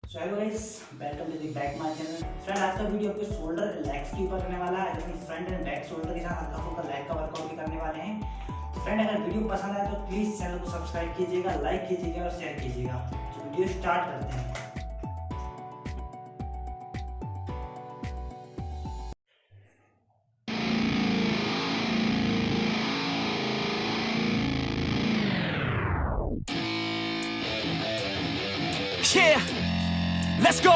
So hello guys, welcome to the back my channel. Friend, आज का video आपके shoulder legs के ऊपर रहने वाला है। जिसमें फ्रंट एंड बैक शोल्डर के साथ हल्का फुल्का लेग का वर्कआउट भी करने वाले हैं। तो फ्रेंड, अगर वीडियो पसंद आए तो प्लीज चैनल को सब्सक्राइब कीजिएगा, लाइक कीजिएगा और शेयर कीजिएगा। तो वीडियो स्टार्ट करते हैं। Yeah, let's go.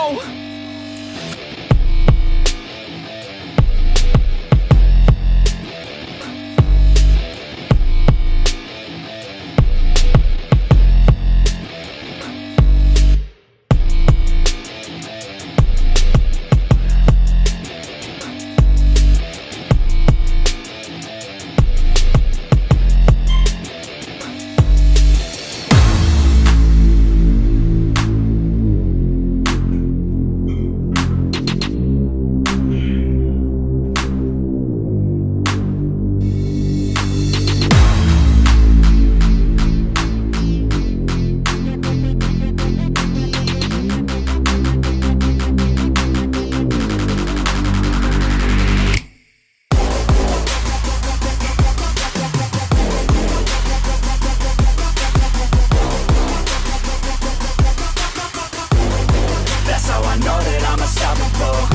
That's how I know that I'm unstoppable.